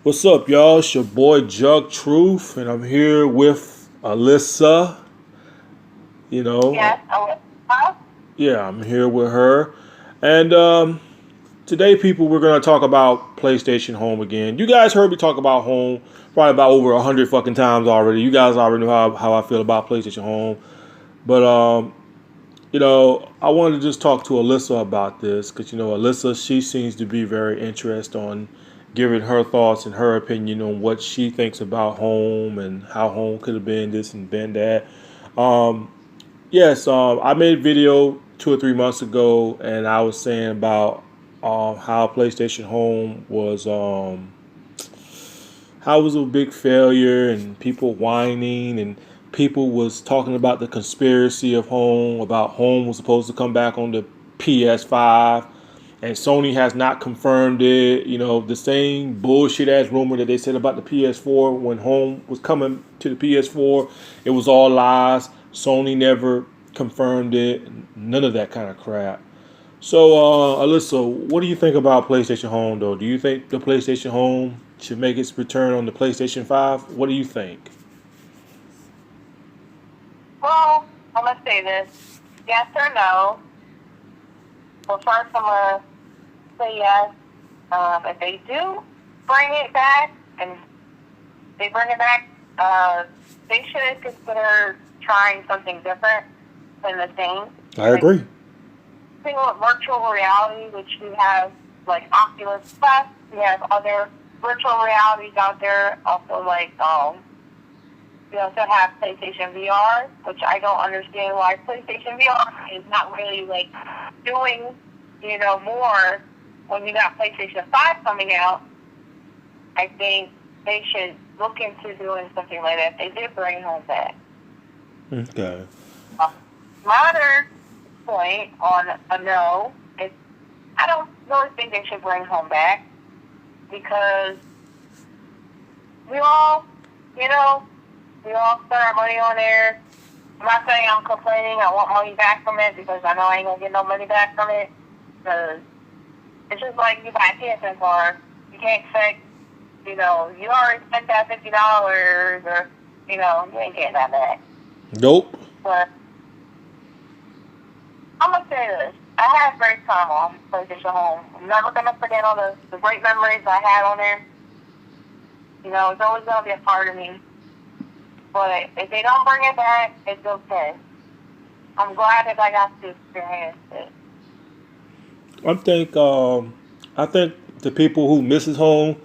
What's up, y'all? It's your boy Jug Truth, and I'm here with Alyssa. You know, Yes, Alyssa. yeah, I'm here with her. And today, people, we're going to talk about PlayStation Home again. You guys heard me talk about Home probably about over 100 fucking times already. You guys already know how I feel about PlayStation Home. But, I wanted to just talk to Alyssa about this because, Alyssa, she seems to be very interested on giving her thoughts and her opinion on what she thinks about Home and how Home could have been this and been that. Um, yes, I made a video 2 or 3 months ago, and I was saying about how PlayStation Home was how it was a big failure and people whining and people was talking about the conspiracy of Home, about Home was supposed to come back on the PS5 and Sony has not confirmed it. The same bullshit ass rumor that they said about the PS4 when Home was coming to the PS4, it was all lies. Sony never confirmed it. None of that kind of crap. So, Alyssa, what do you think about PlayStation Home, though? Do you think the PlayStation Home should make its return on the PlayStation 5? What do you think? Well, I'm gonna say this: yes or no. Well, first I'm gonna say yes. If they do bring it back, and they bring it back, they should consider trying something different than the same. I Like, agree. thing with virtual reality, which we have like Oculus Quest, we have other virtual realities out there. Also, like we also have PlayStation VR, which I don't understand why PlayStation VR is not really like doing, more when you got PlayStation 5 coming out. I think they should look into doing something like that. They did bring home back. Okay. My other point on a no is I don't really think they should bring home back because we all, you know, we all spend our money on there. I'm not saying I'm complaining. I want money back from it because I know I ain't gonna get no money back from it. Because it's just like you buy a PSN card. You can't expect, you already spent that $50 or, you ain't getting that back. Nope. But I'm gonna say this: I had a great time on PlayStation Home. I'm never gonna forget all the great memories I had on there. It's always gonna be a part of me. But if they don't bring it back, it's okay. I'm glad that I got to experience it. I think the people who misses Home,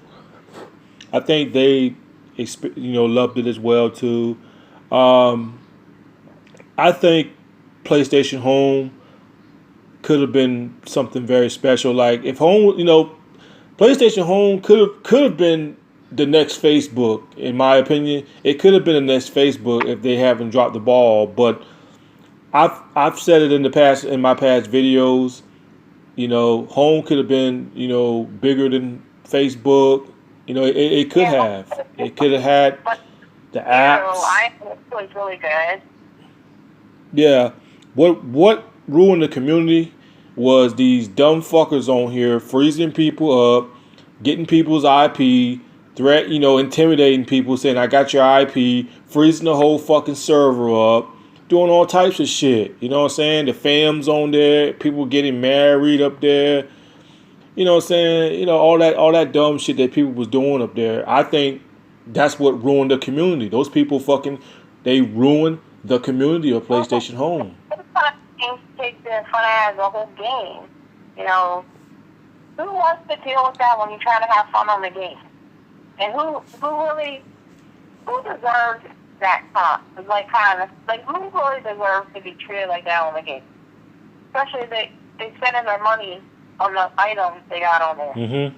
I think they loved it as well too. Um, I think PlayStation Home could have been something very special. Like if Home, PlayStation Home could have been the next Facebook. In my opinion, it could have been the next Facebook if they haven't dropped the ball. But I've said it in the past in my past videos. Home could have been bigger than Facebook. It could Yeah, have. It could have had but the you, apps. I think it was really good. Yeah. What ruined the community was these dumb fuckers on here freezing people up, getting people's IP, intimidating people, saying I got your IP, freezing the whole fucking server up, doing all types of shit. You know what I'm saying? The fams on there, people getting married up there. You know what I'm saying? All that dumb shit that people was doing up there. I think that's what ruined the community. Those people they ruined the community of PlayStation Home. It's kind of games take the fun as a whole game. You know, who wants to deal with that when you're trying to have fun on the game? And who deserves that who really deserves to be treated like that on the game? Especially if they spending their money on the items they got on there. Mm-hmm.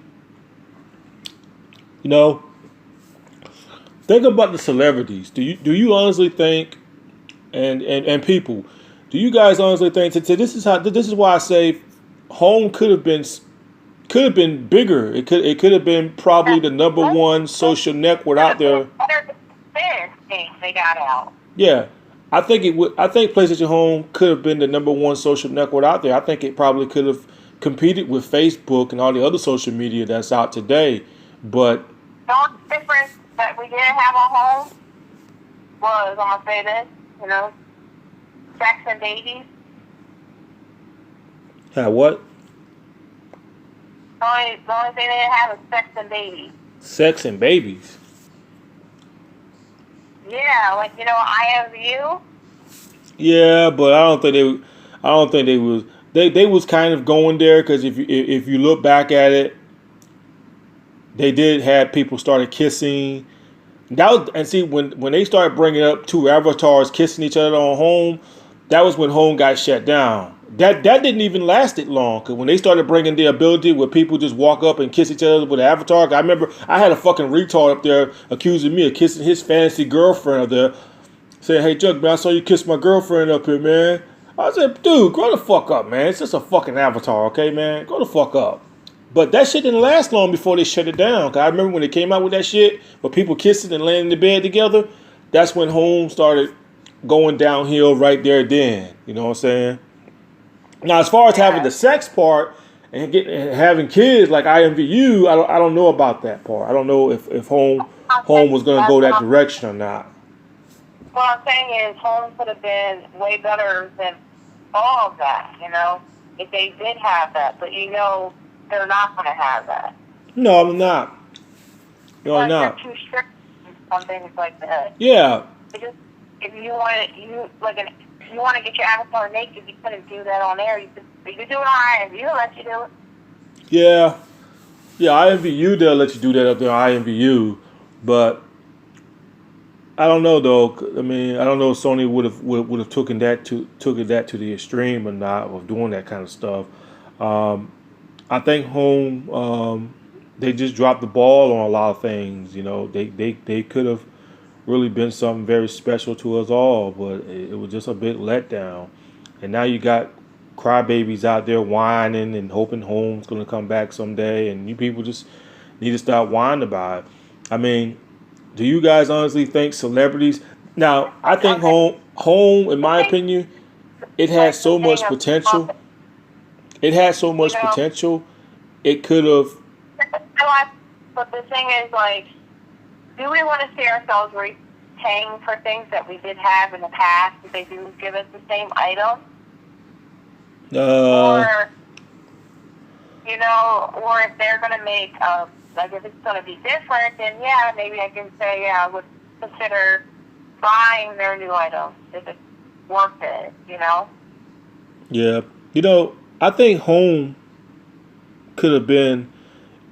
You know, think about the celebrities. Do you honestly think, and people, do you guys honestly think? This is why I say, Home could have been bigger. It could have been probably the number one social network out there. Better than things they got out. Yeah, I think it would. I think PlayStation Home could have been the number one social network out there. I think it probably could have competed with Facebook and all the other social media that's out today. But The only difference that we did have on home was, I'm gonna say this, sex and babies. Had what? The only thing they didn't have was sex and babies. Sex and babies. Yeah, like IMVU. Yeah, but I don't think they. I don't think they was. They was kind of going there because if you look back at it, they did have people started kissing. That was, and see when they started bringing up two avatars kissing each other on home, that was when home got shut down. That didn't even last it long because when they started bringing the ability where people just walk up and kiss each other with an avatar. I remember I had a fucking retard up there accusing me of kissing his fantasy girlfriend up there, saying, "Hey, Chuck, man, I saw you kiss my girlfriend up here, man." I said, "Dude, grow the fuck up, man. It's just a fucking avatar, okay, man? Grow the fuck up." But that shit didn't last long before they shut it down. Cause I remember when they came out with that shit, where people kissing and laying in the bed together. That's when home started going downhill right there. Then you know what I'm saying. Now, as far as having the sex part and having kids like IMVU, I don't know about that part. I don't know if home was gonna go that direction or not. What I'm saying is, home could have been way better than all of that. If they did have that, but they're not going to have that. No, I'm not. No, I'm They're not. too strict on things like that. Yeah. If you want to get your avatar naked, you couldn't do that on air. You could do it on IMVU. Let you do it. Yeah. Yeah, IMVU, they'll let you do that up there on IMVU, but I don't know though. I mean, I don't know if Sony would have taken that to the extreme or not of doing that kind of stuff. I think home they just dropped the ball on a lot of things. They could have really been something very special to us all, but it was just a big letdown. And now you got crybabies out there whining and hoping home's going to come back someday, and you people just need to stop whining about it. I mean, do you guys honestly think celebrities? Now, I think home, in my opinion, it has so much potential. It has so much potential. It could have. But the thing is, do we want to see ourselves paying for things that we did have in the past if they do give us the same item? Or if they're going to make, if it's going to be different, then yeah, maybe I can say, yeah, I would consider buying their new item if it's worth it, Yeah. I think home could have been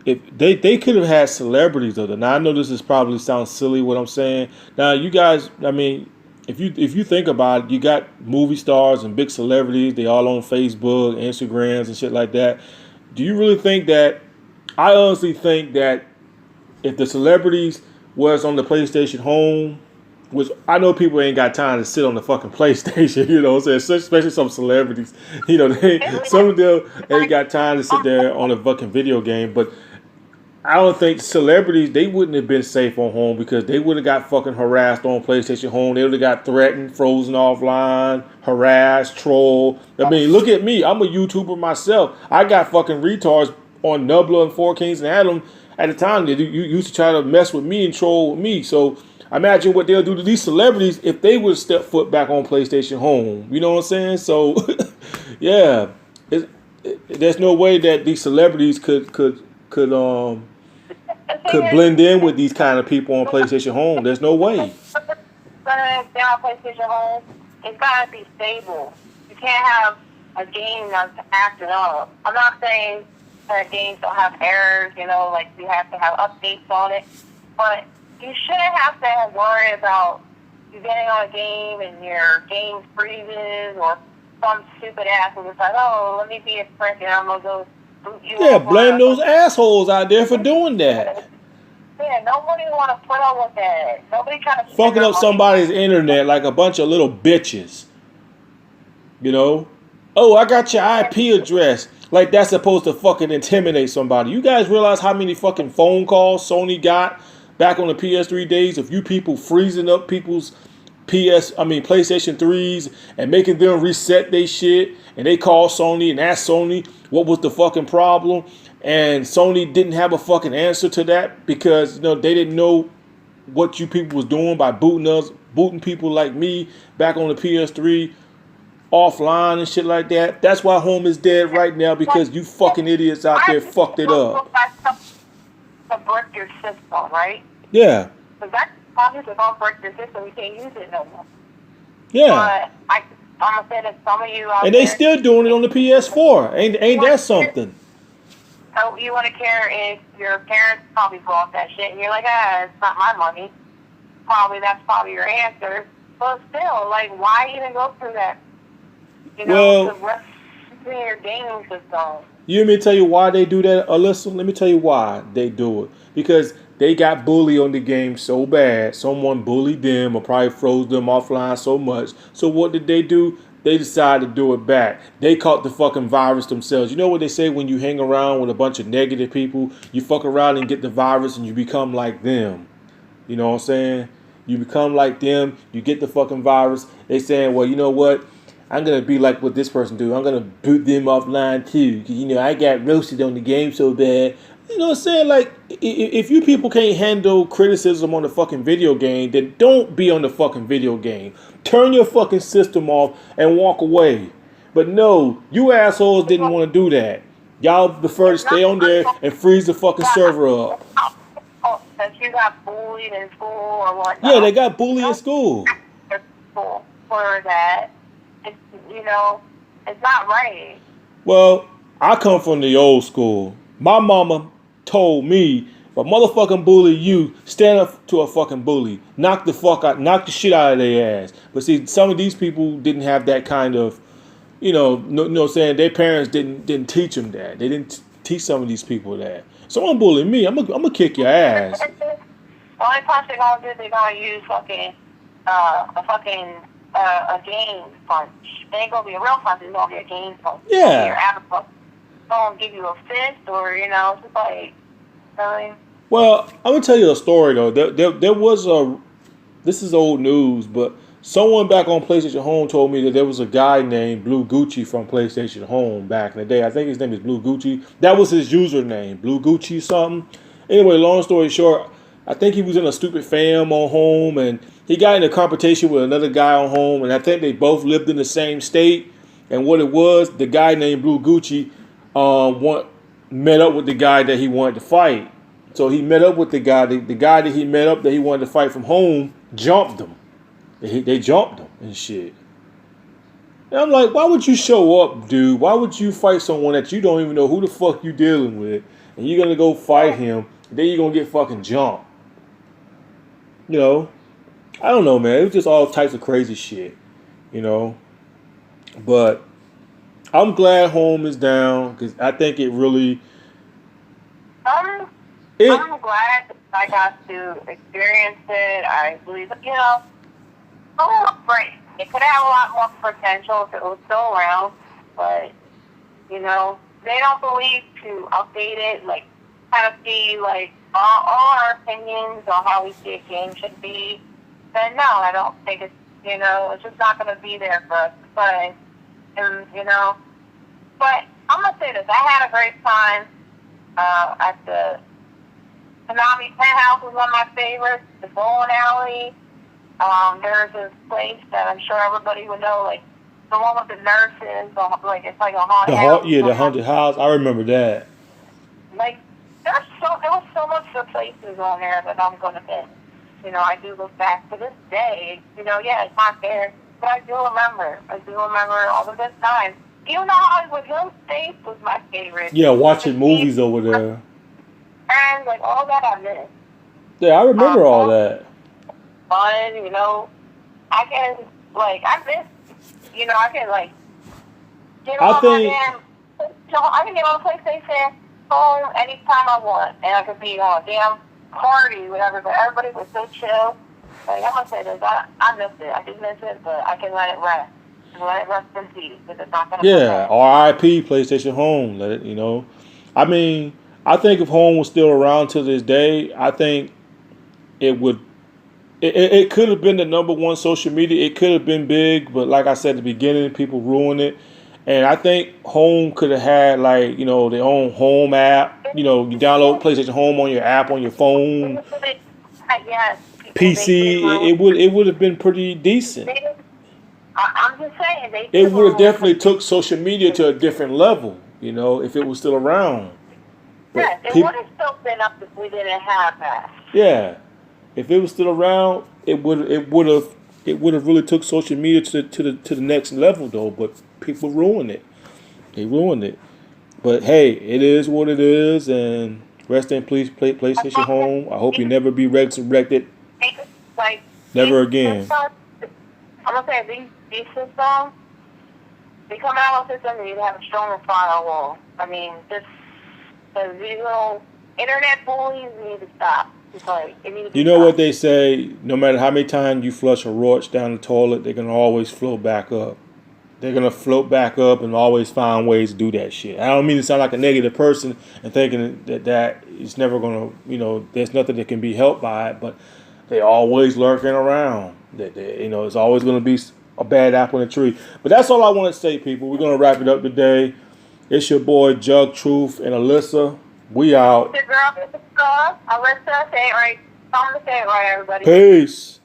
if they could have had celebrities of it. Now I know this is probably sounds silly what I'm saying. Now you guys, I mean, if you think about it, you got movie stars and big celebrities. They all on Facebook, Instagrams, and shit like that. Do you really think that? I honestly think that if the celebrities was on the PlayStation home, which I know people ain't got time to sit on the fucking PlayStation, especially some celebrities. Some of them ain't got time to sit there on a fucking video game. But I don't think celebrities, they wouldn't have been safe on home because they would have got fucking harassed on PlayStation home. They would have got threatened, frozen offline, harassed, trolled. I mean, look at me. I'm a YouTuber myself. I got fucking retards on Nubla and Four Kings and Adam at the time. They used to try to mess with me and troll with me. So imagine what they'll do to these celebrities if they would step foot back on PlayStation home. You know what I'm saying? So, yeah, there's no way that these celebrities could blend in with these kind of people on PlayStation home. There's no way. But on PlayStation home, it's gotta be stable. You can't have a game that's acting up. I'm not saying that games don't have errors, like you have to have updates on it, but you shouldn't have to worry about you getting on a game and your game freezes or some stupid ass will decide, oh, let me be a prick and I'm gonna go boot you. Yeah, blame those assholes out there for doing that. Yeah, nobody want to put up with that. Nobody trying to fucking up somebody's internet like a bunch of little bitches. Oh, I got your IP address. Like that's supposed to fucking intimidate somebody. You guys realize how many fucking phone calls Sony got back on the PS3 days of you people freezing up people's PlayStation 3s and making them reset their shit, and they call Sony and ask Sony what was the fucking problem, and Sony didn't have a fucking answer to that because they didn't know what you people was doing by booting people like me back on the PS3 offline and shit like that. That's why Home is dead right now because you fucking idiots out there fucked it up. To break your system, right? Yeah. Because that's obviously don't break your system. You can't use it no more. Yeah. But I'm gonna say that some of you out and they still doing it on the PS4. Ain't that something? So you want to care if your parents probably bought that shit, and you're like, it's not my money. That's probably your answer. But still, like, why even go through that? To rest your gaming system. You want me to tell you why they do that, Alyssa? Let me tell you why they do it. Because they got bullied on the game so bad. Someone bullied them or probably froze them offline so much. So what did they do? They decided to do it back. They caught the fucking virus themselves. You know what they say when you hang around with a bunch of negative people? You fuck around and get the virus and you become like them. You know what I'm saying? You become like them. You get the fucking virus. They saying, well, you know what? I'm going to be like what this person do. I'm going to boot them offline too. Because, I got roasted on the game so bad. You know what I'm saying? Like, if you people can't handle criticism on the fucking video game, then don't be on the fucking video game. Turn your fucking system off and walk away. But no, you assholes didn't want to do that. Y'all prefer to stay on there and freeze the fucking server up. That you got bullied in school or whatnot. Yeah, they got bullied in school. For that. It's not right. Well, I come from the old school. My mama told me, if a motherfucking bully you, stand up to a fucking bully. Knock the shit out of their ass. But see, some of these people didn't have that kind of, saying their parents didn't teach them that. They didn't teach some of these people that. Someone bully me, I'm gonna kick your ass. The only punch they're gonna do, they're gonna use a game punch. It ain't gonna be a real punch. It's gonna be a game punch. Yeah. Your avatar gonna give you a fist, or it's just like, really. Well, I'm gonna tell you a story though. There was this is old news, but someone back on PlayStation Home told me that there was a guy named Blue Gucci from PlayStation Home back in the day. I think his name is Blue Gucci. That was his username, Blue Gucci something. Anyway, long story short, I think he was in a stupid fam on Home, and he got in a competition with another guy on Home, and I think they both lived in the same state. And what it was, the guy named Blue Gucci met up with the guy that he wanted to fight. So he met up with the guy. The guy that he met up that he wanted to fight from Home jumped him. They jumped him and shit. And I'm like, why would you show up, dude? Why would you fight someone that you don't even know who the fuck you dealing with, and you're gonna go fight him, and then you're gonna get fucking jumped? I don't know, man. It was just all types of crazy shit, But I'm glad Home is down because I think it really. I'm glad I got to experience it. I believe, right. It could have a lot more potential if it was still around, but they don't believe to update it, like kind of see like all our opinions on how we see a game should be. Then no, I don't think it's just not going to be there for us to play. And but I'm gonna say this: I had a great time at the Konami Penthouse. Was one of my favorites. The bowling alley. There's this place that I'm sure everybody would know, like the one with the nurses. Like it's like a haunted house. The haunted house. I remember that. Like there was so much of places on there that I'm gonna miss. I do look back to this day. It's not there, but I do remember. All the good times. Even though Hollywood Hills State was my favorite. Yeah, watching movies over there. And like all that I missed. Yeah, I remember all that. Fun, I can I miss. I can get I can get on the PlayStation home anytime I want, and I could be on a damn party with everybody. Everybody was so chill. Like I'm gonna say this, I missed it. I did miss it, but I can let it rest. Let it rest in peace because it's not gonna. Yeah, R.I.P. PlayStation Home. Let it, I mean, I think if Home was still around to this day, I think it would. It could have been the number one social media. It could have been big, but like I said at the beginning, people ruined it. And I think Home could have had their own Home app. you download PlayStation Home on your app on your phone, Yes, people PC. It would have been pretty decent. I'm just saying they It did would have ruin. definitely took social media to a different level, if it was still around. But Yes, it people, would have still been up if we didn't have that. yeah, if it was still around, it would have really took social media to the next level though. But people ruined it. They ruined it. But hey, it is what it is, and rest in peace, PlayStation Home. I hope you never be resurrected, Like never these again. systems, I'm gonna say these systems, they come out with systems and you have a stronger firewall. I mean, these little internet bullies need to stop. It's like it needs to You be know what stopped. they say? No matter how many times you flush a roach down the toilet, they're gonna always float back up. They're gonna float back up and always find ways to do that shit. I don't mean to sound like a negative person and thinking that it's never gonna, there's nothing that can be helped by it, but they always lurking around. It's always gonna be a bad apple in the tree. But that's all I want to say, people. We're gonna wrap it up today. It's your boy Jug Truth and Alyssa. We out. The girl with the scar, Alyssa, say it right. Tell them to say it right, everybody. Peace.